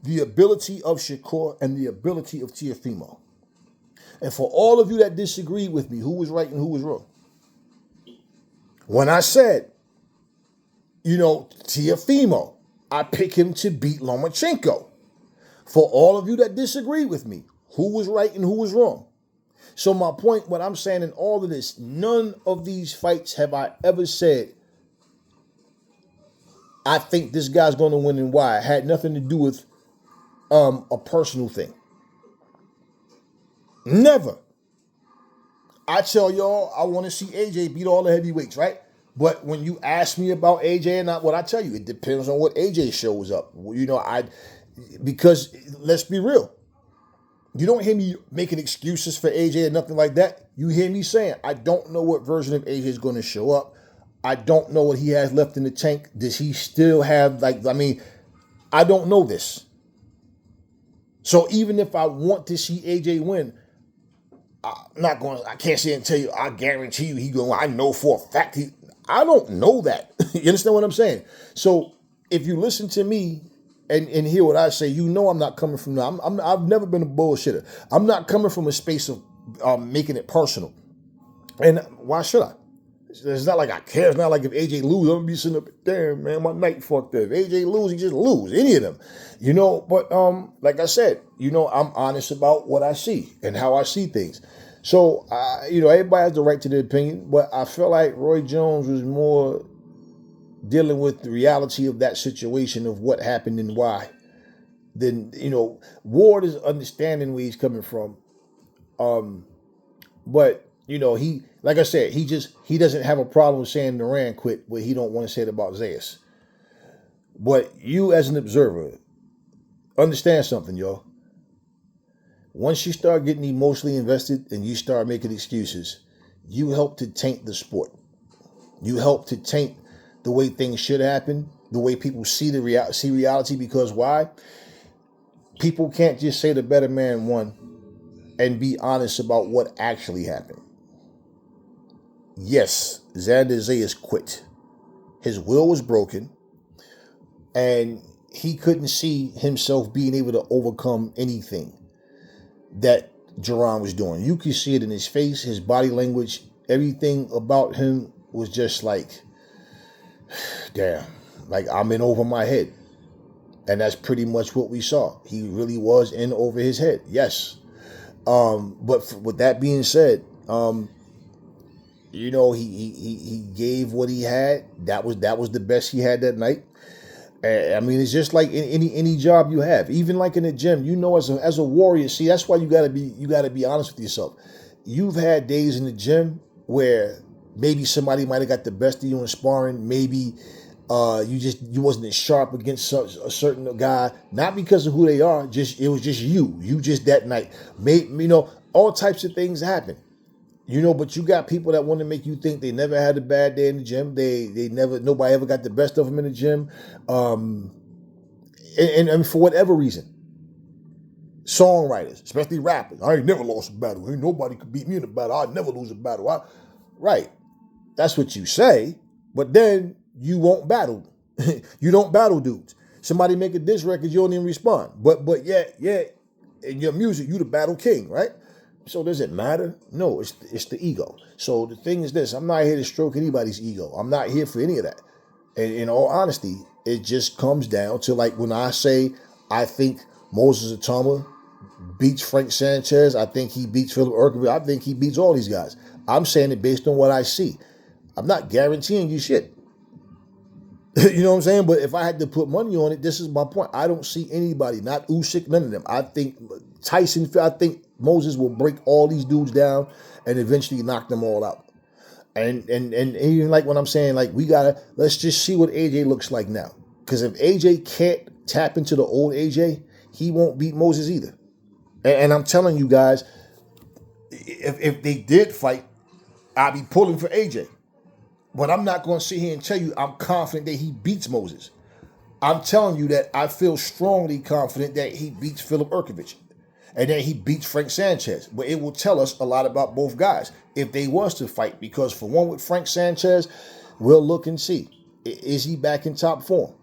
the ability of Shakur and the ability of Teofimo. And for all of you that disagree with me, who was right and who was wrong? When I said Teofimo. I pick him to beat Lomachenko. For all of you that disagree with me, who was right and who was wrong? So my point, what I'm saying in all of this, none of these fights have I ever said, I think this guy's going to win and why. It had nothing to do with a personal thing. Never. I tell y'all, I want to see AJ beat all the heavyweights, right? But when you ask me about AJ and what I tell you, it depends on what AJ shows up. Because let's be real. You don't hear me making excuses for AJ or nothing like that. You hear me saying, I don't know what version of AJ is going to show up. I don't know what he has left in the tank. Does he still have, I don't know this. So even if I want to see AJ win, I can't sit and tell you, I guarantee you he going to win. I know for a fact I don't know that. You understand what I'm saying? So if you listen to me and hear what I say, I'm not coming from that. I've never been a bullshitter. I'm not coming from a space of making it personal. And why should I? It's not like I care. It's not like if AJ lose, I'm gonna be sitting up, damn man, my night fucked up. If AJ lose, he just lose. Any of them. But like I said, I'm honest about what I see and how I see things. So everybody has the right to their opinion, but I feel like Roy Jones was more dealing with the reality of that situation of what happened and why. Then, Ward is understanding where he's coming from. But he, like I said, he doesn't have a problem saying Duran quit, but he don't want to say it about Zayas. But you as an observer, understand something, y'all. Once you start getting emotionally invested and you start making excuses, you help to taint the sport. You help to taint the way things should happen, the way people see reality, because why? People can't just say the better man won and be honest about what actually happened. Yes, Zander Zayas quit. His will was broken, and he couldn't see himself being able to overcome anything that Jerron was doing. You could see it in his face, his body language, everything about him was just like, damn, like I'm in over my head. And that's pretty much what we saw. He really was in over his head. Yes. But with that being said, he gave what he had. That was the best he had that night. It's just like any job you have, even like in the gym. As a warrior, see, that's why you gotta be honest with yourself. You've had days in the gym where maybe somebody might have got the best of you in sparring. Maybe you wasn't as sharp against a certain guy, not because of who they are. It was just you. You just that night. All types of things happen. But you got people that want to make you think they never had a bad day in the gym. Nobody ever got the best of them in the gym. And for whatever reason, songwriters, especially rappers, I ain't never lost a battle. Ain't nobody could beat me in a battle. I'd never lose a battle. Right. That's what you say, but then you won't battle. You don't battle dudes. Somebody make a diss record, you don't even respond. But yeah, in your music, you the battle king, right? So does it matter? No, it's the ego. So the thing is this, I'm not here to stroke anybody's ego. I'm not here for any of that. And in all honesty, it just comes down to like when I say I think Moses Atama beats Frank Sanchez, I think he beats Philip Urquhart, I think he beats all these guys. I'm saying it based on what I see. I'm not guaranteeing you shit. You know what I'm saying? But if I had to put money on it, this is my point. I don't see anybody, not Usyk, none of them. I think Tyson, I think Moses will break all these dudes down and eventually knock them all out. And even like when I'm saying, like, let's just see what AJ looks like now. Because if AJ can't tap into the old AJ, he won't beat Moses either. And I'm telling you guys, if they did fight, I'd be pulling for AJ. But I'm not going to sit here and tell you I'm confident that he beats Moses. I'm telling you that I feel strongly confident that he beats Philip Urquhart and that he beats Frank Sanchez. But it will tell us a lot about both guys if they was to fight. Because for one, with Frank Sanchez, we'll look and see. Is he back in top form?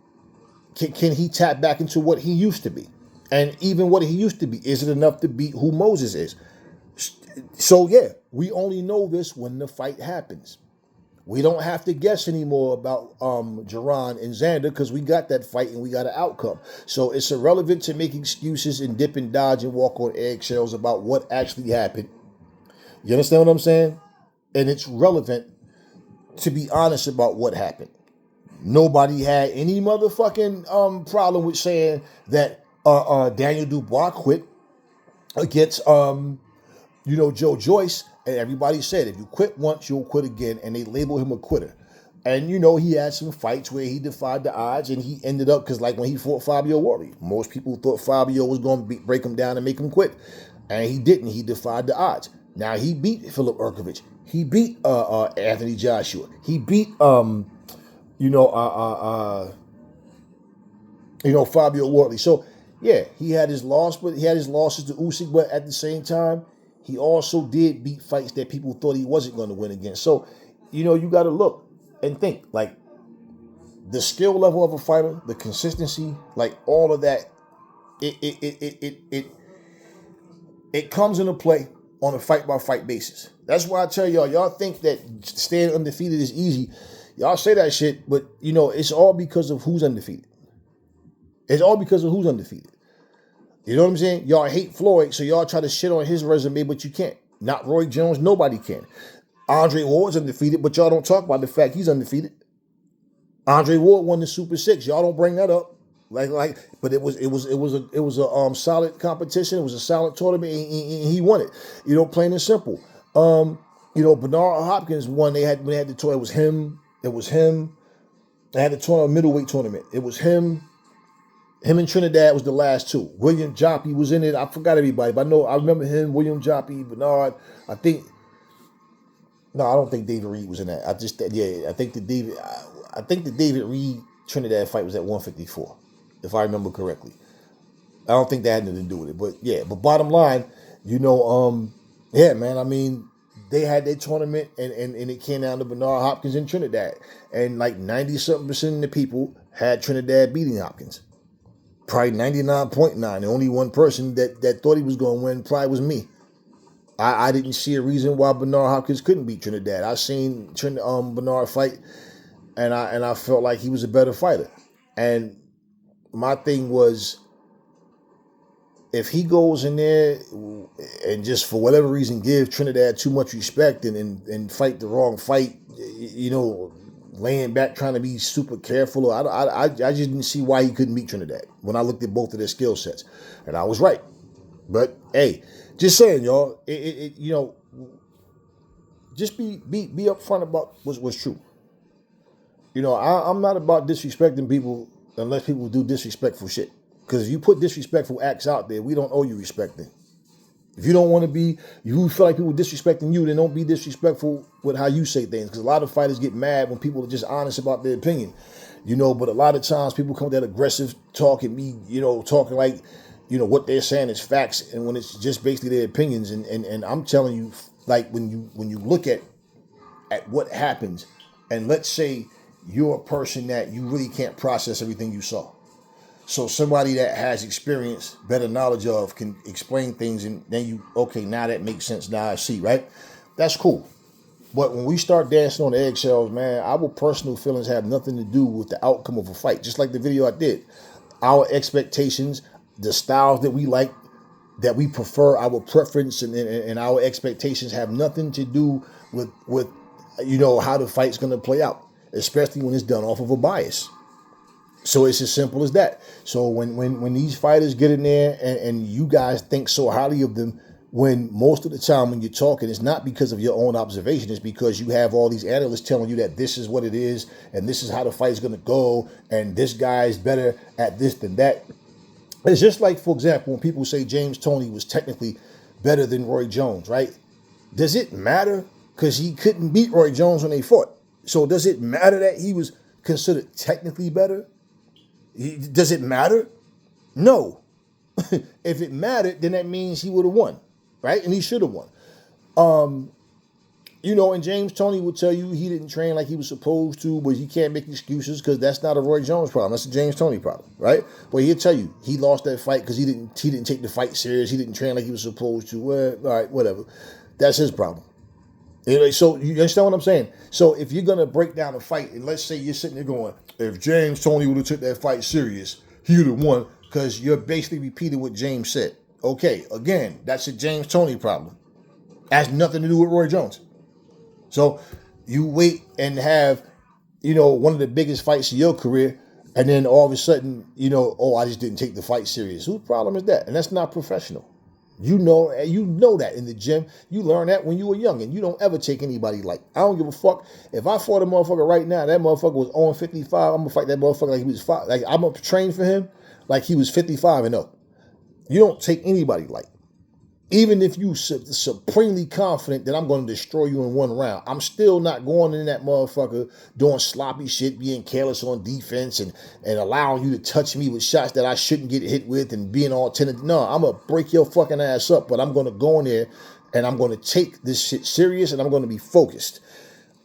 Can he tap back into what he used to be? And even what he used to be, is it enough to beat who Moses is? So yeah, we only know this when the fight happens. We don't have to guess anymore about Jerron and Zander because we got that fight and we got an outcome. So it's irrelevant to make excuses and dip and dodge and walk on eggshells about what actually happened. You understand what I'm saying? And it's relevant to be honest about what happened. Nobody had any motherfucking problem with saying that Daniel Dubois quit against Joe Joyce, and everybody said if you quit once, you'll quit again, and they labeled him a quitter. And he had some fights where he defied the odds, and he ended up because like when he fought Fabio Worley, most people thought Fabio was going to break him down and make him quit, and he didn't. He defied the odds. Now he beat Philip Urkovich. He beat Anthony Joshua. He beat Fabio Worley. So yeah, he had his loss, but he had his losses to Usyk. But at the same time, he also did beat fights that people thought he wasn't going to win against. So you got to look and think like the skill level of a fighter, the consistency, like all of that. It comes into play on a fight-by-fight basis. That's why I tell y'all think that staying undefeated is easy. Y'all say that shit, but it's all because of who's undefeated. It's all because of who's undefeated. You know what I'm saying? Y'all hate Floyd, so y'all try to shit on his resume, but you can't. Not Roy Jones, nobody can. Andre Ward's undefeated, but y'all don't talk about the fact he's undefeated. Andre Ward won the Super 6. Y'all don't bring that up. But it was a solid competition. It was a solid tournament, and he won it. Plain and simple. Bernard Hopkins won. They had the tournament. It was him. They had the tournament, middleweight tournament. It was him. Him and Trinidad was the last two. William Joppy was in it. I forgot everybody, but I remember him. William Joppy, Bernard. I don't think David Reed was in that. I think the David Reed Trinidad fight was at 154. If I remember correctly. I don't think that had nothing to do with it. But yeah, but bottom line, yeah, man, I mean, they had their tournament and it came down to Bernard Hopkins and Trinidad. And like 90-something% of the people had Trinidad beating Hopkins. Probably 99.9. The only one person that thought he was going to win probably was me. I didn't see a reason why Bernard Hopkins couldn't beat Trinidad. I seen Bernard fight and I felt like he was a better fighter. And my thing was, if he goes in there and just for whatever reason give Trinidad too much respect and fight the wrong fight, laying back trying to be super careful, I just didn't see why he couldn't beat Trinidad when I looked at both of their skill sets, and I was right. But hey, just saying, y'all, just be upfront about what's true. I'm not about disrespecting people unless people do disrespectful shit. Because if you put disrespectful acts out there, we don't owe you respect then. If you don't want to be, you feel like people disrespecting you, then don't be disrespectful with how you say things. Because a lot of fighters get mad when people are just honest about their opinion. But a lot of times people come with that aggressive talk and be, talking like, what they're saying is facts. And when it's just basically their opinions. And I'm telling you, like when you look at what happens, and let's say you're a person that you really can't process everything you saw. So somebody that has experience, better knowledge of, can explain things, and then now that makes sense. Now I see, right? That's cool. But when we start dancing on the eggshells, man, our personal feelings have nothing to do with the outcome of a fight. Just like the video I did. Our expectations, the styles that we like, that we prefer, our preference and our expectations have nothing to do with how the fight's going to play out, especially when it's done off of a bias. So it's as simple as that. So when these fighters get in there and you guys think so highly of them, when most of the time when you're talking, it's not because of your own observation. It's because you have all these analysts telling you that this is what it is and this is how the fight is going to go and this guy is better at this than that. It's just like, for example, when people say James Toney was technically better than Roy Jones, right? Does it matter? Because he couldn't beat Roy Jones when they fought. So does it matter that he was considered technically better? Does it matter? No. If it mattered, then that means he would have won, right? And he should have won. And James Toney would tell you he didn't train like he was supposed to, but he can't make excuses because that's not a Roy Jones problem. That's a James Toney problem, right? But he'll tell you he lost that fight because he didn't take the fight serious. He didn't train like he was supposed to. Well, all right, whatever. That's his problem. Anyway, so you understand what I'm saying? So if you're gonna break down a fight, and let's say you're sitting there going, if James Toney would have took that fight serious, he would have won, because you're basically repeating what James said. Okay, again, that's a James Toney problem. Has nothing to do with Roy Jones. So you wait and have, one of the biggest fights of your career, and then all of a sudden, oh, I just didn't take the fight serious. Whose problem is that? And that's not professional. You know that in the gym. You learn that when you were young, and you don't ever take anybody light. I don't give a fuck. If I fought a motherfucker right now, that motherfucker was on 55, I'm gonna fight that motherfucker like he was 5. Like, I'm gonna train for him like he was 55 and up. You don't take anybody light. Even if you supremely confident that I'm going to destroy you in one round, I'm still not going in that motherfucker doing sloppy shit, being careless on defense, and allowing you to touch me with shots that I shouldn't get hit with, and being all tentative. No, I'm going to break your fucking ass up, but I'm going to go in there and I'm going to take this shit serious, and I'm going to be focused.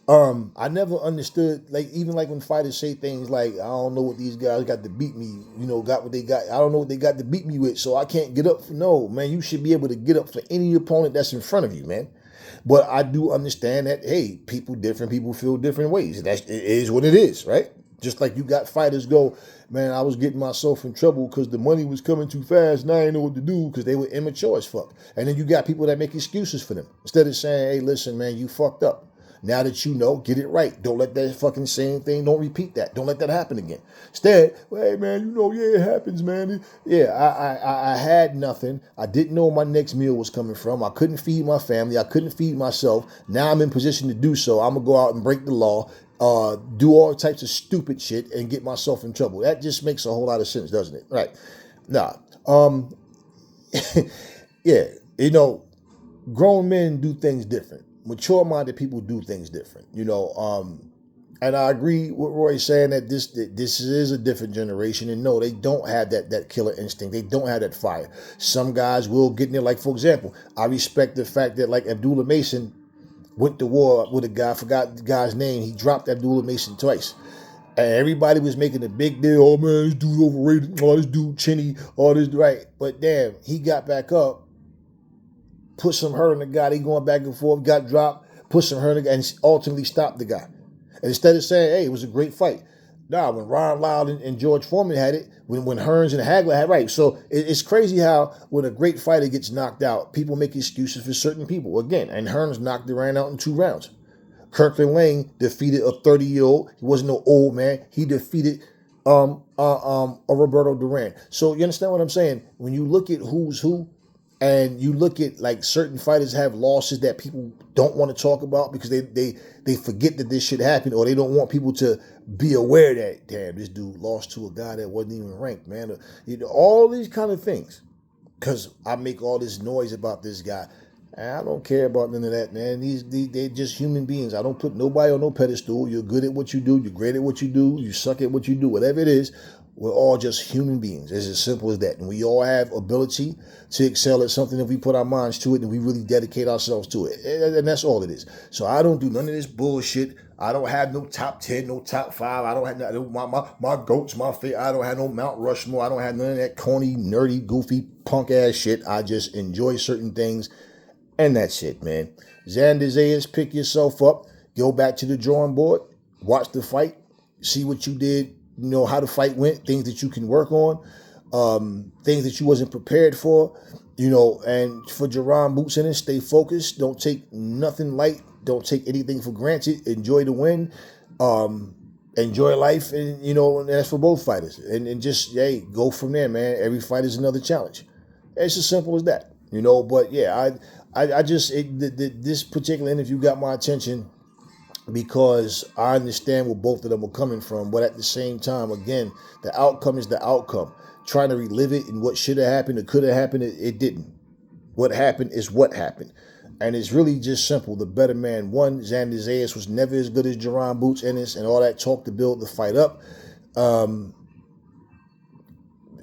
I never understood, even when fighters say things like, I don't know what these guys got to beat me, got what they got. I don't know what they got to beat me with, so I can't get up. No, man, you should be able to get up for any opponent that's in front of you, man. But I do understand that, hey, different people feel different ways. It is what it is, right? Just like you got fighters go, man, I was getting myself in trouble because the money was coming too fast and I didn't know what to do because they were immature as fuck. And then you got people that make excuses for them. Instead of saying, hey, listen, man, you fucked up. Now that you know, get it right. Don't let that fucking same thing, don't repeat that. Don't let that happen again. Instead, well, hey, man, yeah, it happens, man. Yeah, I had nothing. I didn't know where my next meal was coming from. I couldn't feed my family. I couldn't feed myself. Now I'm in position to do so. I'm going to go out and break the law, do all types of stupid shit, and get myself in trouble. That just makes a whole lot of sense, doesn't it? Right. Nah. Yeah, grown men do things different. Mature-minded people do things different, and I agree with Roy saying that this is a different generation, and no, they don't have that killer instinct. They don't have that fire. Some guys will get in there, like, for example, I respect the fact that, like, Abdullah Mason went to war with a guy, I forgot the guy's name, he dropped Abdullah Mason twice. And everybody was making a big deal, oh man, this dude overrated, oh, this dude chinny, oh, this, right. But damn, he got back up, put some hurt on the guy, they going back and forth, got dropped, put some hurt on the guy, and ultimately stopped the guy. And instead of saying, hey, it was a great fight. Nah, when Ron Lyle and George Foreman had it, when Hearns and Hagler had, right. So it's crazy how when a great fighter gets knocked out, people make excuses for certain people. Again, and Hearns knocked Durant out in 2 rounds. Kirkland Lane defeated a 30-year-old. He wasn't no old man. He defeated a Roberto Duran. So you understand what I'm saying? When you look at who's who, and you look at, like, certain fighters have losses that people don't want to talk about because they forget that this shit happened, or they don't want people to be aware that, damn, this dude lost to a guy that wasn't even ranked, man. All these kind of things. Because I make all this noise about this guy. I don't care about none of that, man. They're just human beings. I don't put nobody on no pedestal. You're good at what you do. You're great at what you do. You suck at what you do. Whatever it is, we're all just human beings. It's as simple as that. And we all have ability to excel at something if we put our minds to it and we really dedicate ourselves to it. And that's all it is. So I don't do none of this bullshit. I don't have no top 10, no top 5. I don't have my goats, my favorite. I don't have no Mount Rushmore. I don't have none of that corny, nerdy, goofy, punk ass shit. I just enjoy certain things. And that's it, man. Zander Zayas, pick yourself up. Go back to the drawing board. Watch the fight. See what you did. How the fight went. Things that you can work on. Things that you wasn't prepared for. And for Jerron Boots in it, stay focused. Don't take nothing light. Don't take anything for granted. Enjoy the win. Enjoy life. And, and that's for both fighters. And just, hey, go from there, man. Every fight is another challenge. It's as simple as that. But yeah, I just, this particular interview got my attention because I understand where both of them are coming from. But at the same time, again, the outcome is the outcome. Trying to relive it and what should have happened or could have happened, it didn't. What happened is what happened. And it's really just simple. The better man won. Zander Zayas was never as good as Jerron Boots Ennis and all that talk to build the fight up.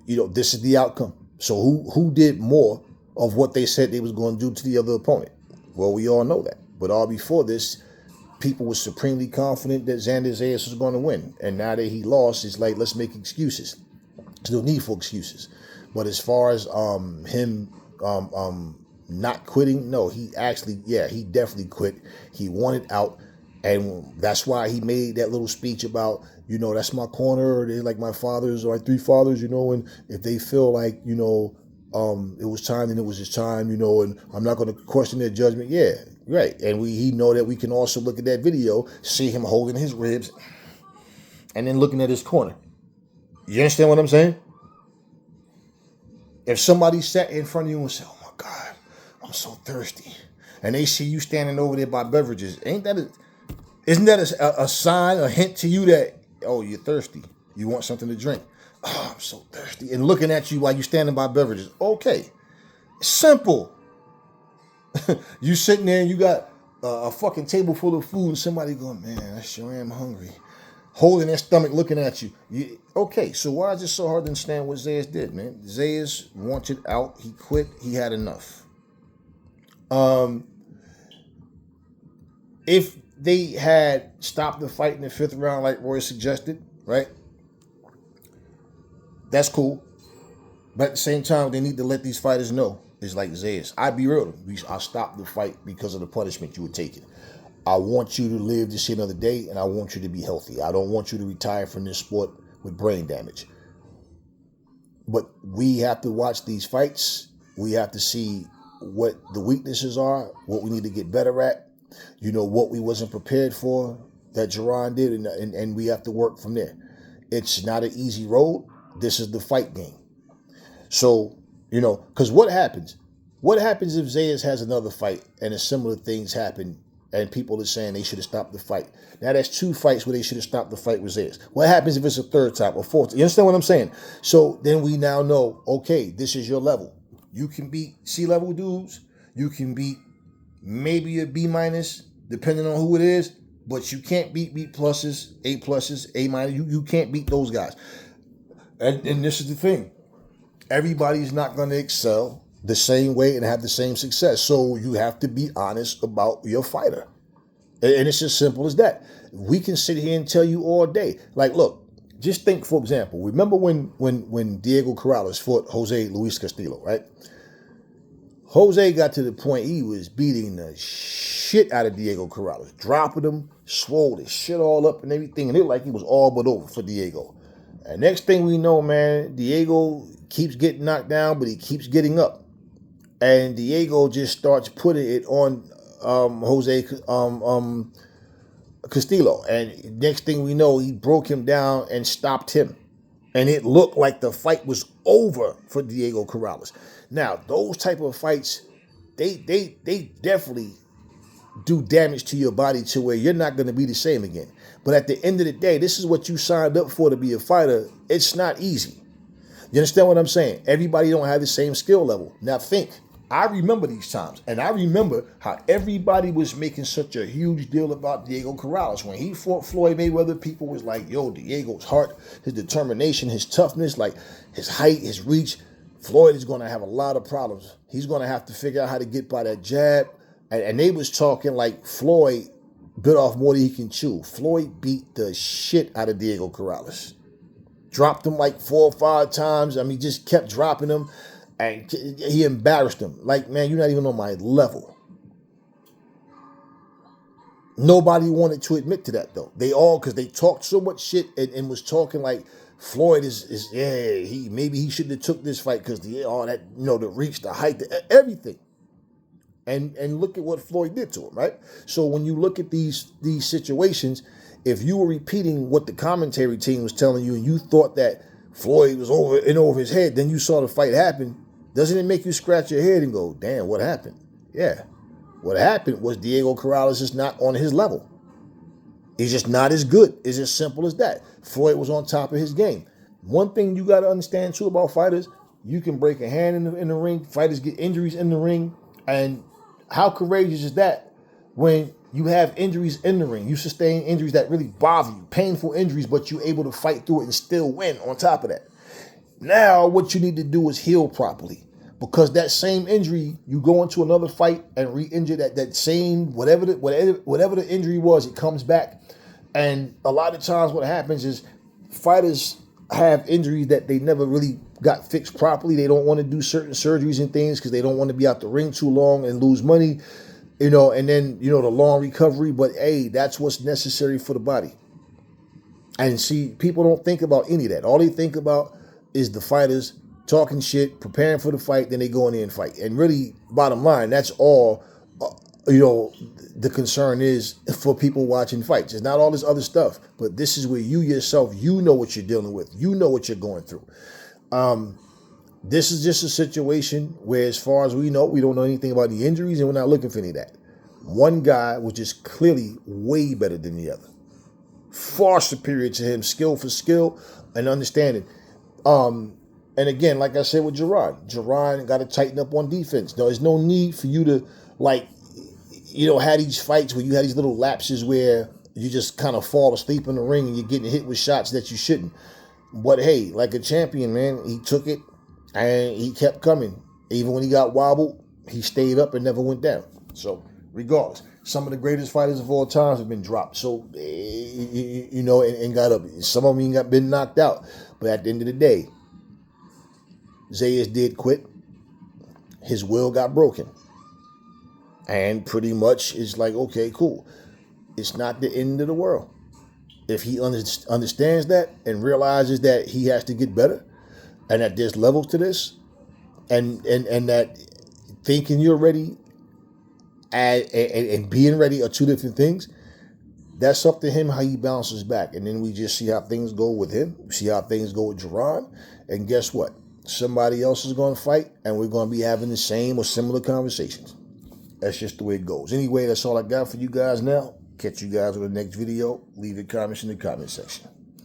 This is the outcome. So who did more of what they said they was going to do to the other opponent? Well, we all know that. But all before this, people were supremely confident that Zander Zayas was going to win. And now that he lost, it's like, let's make excuses. There's no need for excuses. But as far as him not quitting. No, he actually, yeah, he definitely quit. He wanted out. And that's why he made that little speech about, that's my corner. They're like my fathers or my three fathers, and if they feel like, it was time, then it was his time, and I'm not going to question their judgment. Yeah, right. And he know that we can also look at that video, see him holding his ribs and then looking at his corner. You understand what I'm saying? If somebody sat in front of you and said, oh my God, I'm so thirsty, and they see you standing over there by beverages, isn't that a sign, a hint to you that, oh, you're thirsty, you want something to drink? Oh, I'm so thirsty. And looking at you while you're standing by beverages. Okay. Simple. You sitting there and you got a fucking table full of food and somebody going, man, I sure am hungry. Holding their stomach looking at you. Okay, so why is it so hard to understand what Zayas did, man? Zayas wanted out. He quit. He had enough. If they had stopped the fight in the 5th round like Roy suggested, right? That's cool. But at the same time, they need to let these fighters know. It's like Zayas. I'd be real. I stopped the fight because of the punishment you were taking. I want you to live to see another day, and I want you to be healthy. I don't want you to retire from this sport with brain damage. But we have to watch these fights. We have to see what the weaknesses are, what we need to get better at, what we wasn't prepared for that Jerron did, and we have to work from there. It's not an easy road. This is the fight game. So, because what happens? What happens if Zayas has another fight and similar things happen and people are saying they should have stopped the fight? Now that's 2 fights where they should have stopped the fight with Zayas. What happens if it's a 3rd time or 4th? You understand what I'm saying? So then we now know, okay, this is your level. You can beat C-level dudes. You can beat maybe a B-, depending on who it is, but you can't beat B+, A+, A-. You can't beat those guys. And this is the thing. Everybody's not going to excel the same way and have the same success. So you have to be honest about your fighter. And it's as simple as that. We can sit here and tell you all day. Like, look, just think, for example, remember when Diego Corrales fought Jose Luis Castillo, right? Jose got to the point he was beating the shit out of Diego Corrales, dropping him, swole his shit all up and everything. And it like he was all but over for Diego. And next thing we know, man, Diego keeps getting knocked down, but he keeps getting up. And Diego just starts putting it on Jose Castillo. And next thing we know, he broke him down and stopped him. And it looked like the fight was over for Diego Corrales. Now, those type of fights, they definitely do damage to your body to where you're not going to be the same again. But at the end of the day, this is what you signed up for to be a fighter. It's not easy. You understand what I'm saying? Everybody don't have the same skill level. Now think, I remember these times, and I remember how everybody was making such a huge deal about Diego Corrales. When he fought Floyd Mayweather, people was like, yo, Diego's heart, his determination, his toughness, like his height, his reach. Floyd is going to have a lot of problems. He's going to have to figure out how to get by that jab. And they was talking like Floyd bit off more than he can chew. Floyd beat the shit out of Diego Corrales. Dropped him like 4 or 5 times. I mean, just kept dropping him. And he embarrassed him. Like, man, you're not even on my level. Nobody wanted to admit to that, though. They all, because they talked so much shit and was talking like Floyd maybe he shouldn't have took this fight because all that, the reach, the height, everything. And look at what Floyd did to him, right? So when you look at these situations, if you were repeating what the commentary team was telling you and you thought that Floyd was over his head, then you saw the fight happen, doesn't it make you scratch your head and go, damn, what happened? Yeah. What happened was Diego Corrales is not on his level. He's just not as good. It's as simple as that. Floyd was on top of his game. One thing you got to understand, too, about fighters, you can break a hand in the ring. Fighters get injuries in the ring. And how courageous is that when you have injuries in the ring? You sustain injuries that really bother you, painful injuries, but you're able to fight through it and still win on top of that. Now, what you need to do is heal properly. Because that same injury, you go into another fight and re-injure that same, whatever the injury was, it comes back. And a lot of times what happens is fighters have injuries that they never really got fixed properly. They don't want to do certain surgeries and things because they don't want to be out the ring too long and lose money, and then, the long recovery. But hey, that's what's necessary for the body. And see, people don't think about any of that. All they think about is the fighters talking shit, preparing for the fight, then they go in there and fight. And really, bottom line, that's all, the concern is for people watching fights. It's not all this other stuff, but this is where you yourself, know what you're dealing with. You know what you're going through. This is just a situation where, as far as we know, we don't know anything about the injuries, and we're not looking for any of that. One guy was just clearly way better than the other. Far superior to him, skill for skill and understanding. And again, like I said with Jerron got to tighten up on defense. There's no need for you to, have these fights where you have these little lapses where you just kind of fall asleep in the ring and you're getting hit with shots that you shouldn't. But hey, like a champion, man, he took it and he kept coming. Even when he got wobbled, he stayed up and never went down. So regardless, some of the greatest fighters of all time have been dropped. So, and got up. Some of them been knocked out. But at the end of the day, Zayas did quit. His will got broken. And pretty much it's like, okay, cool. It's not the end of the world. If he understands that and realizes that he has to get better and that there's levels to this and that thinking you're ready and being ready are two different things, that's up to him how he bounces back. And then we just see how things go with him, see how things go with Jerron. And guess what? Somebody else is going to fight, and we're going to be having the same or similar conversations. That's just the way it goes. Anyway, that's all I got for you guys now. Catch you guys on the next video. Leave your comments in the comment section.